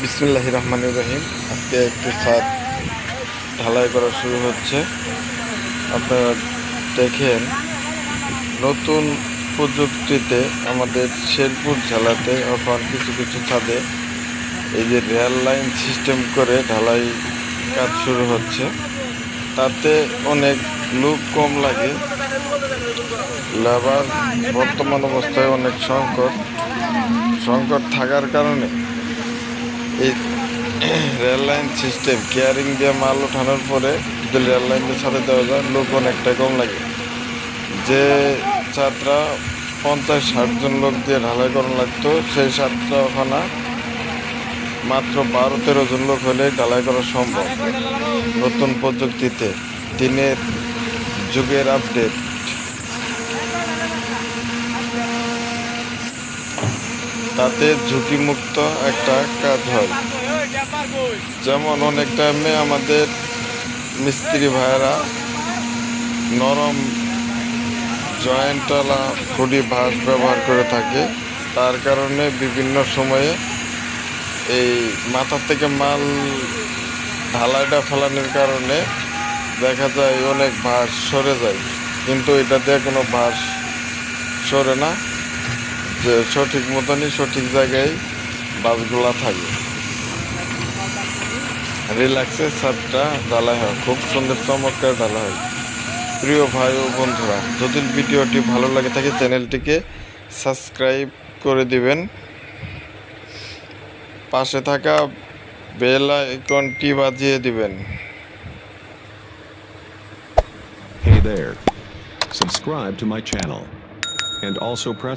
বিসমিল্লাহির রহমানির রহিম। আজকে একটি ছাদ ঢালাই করা শুরু হচ্ছে। আপনারা দেখেন, নতুন প্রযুক্তিতে আমাদের শেরপুর জেলাতে এখন কিছু কিছু ছাদে এই যে রেল লাইন সিস্টেম করে ঢালাই কাজ শুরু হচ্ছে। তাতে অনেক লোক কম লাগে, লেবার বর্তমান অবস্থায় অনেক সংকট থাকার কারণে এই রেল লাইন সিস্টেম কেয়ারিং দিয়ে মাল ওঠানোর পরে যদি রেল লাইন দিয়ে ছাদে দেওয়া যায়, লোক অনেকটা কম লাগে। যে ছাদরা 50-60 জন লোক দিয়ে ঢালাই করানো লাগতো, সেই ছাদটা ওখানে মাত্র 12-13 জন লোক হলে ঢালাই করা সম্ভব। নতুন প্রযুক্তিতে দিনের যুগের আপডেট, তাতে ঝুঁকিমুক্ত একটা কাজ হয়। যেমন অনেক টাইমে আমাদের মিস্ত্রি ভাইয়েরা নরম জয়েন্টওয়ালা খুঁটি বাঁশ ব্যবহার করে থাকে। তার কারণে বিভিন্ন সময়ে এই মাথা থেকে মাল ঢালাইটা ফেলানোর কারণে দেখা যায় অনেক বাঁশ সরে যায়, কিন্তু এটা দিয়ে কোনো বাঁশ সরে না, যে সঠিক মতনই সঠিক জায়গায় বাসগুলা থাকে। রিল্যাক্সের ছাদটা ঢালাই হয়, খুব সুন্দর চমৎকার ঢালাই হয়। প্রিয় ভাই ও বন্ধুরা, যদি ভিডিওটি ভালো লাগে থাকে চ্যানেলটিকে সাবস্ক্রাইব করে দিবেন, পাশে থাকা বেল আইকনটি বাজিয়ে দিবেন। Hey there. Subscribe to my channel. And also press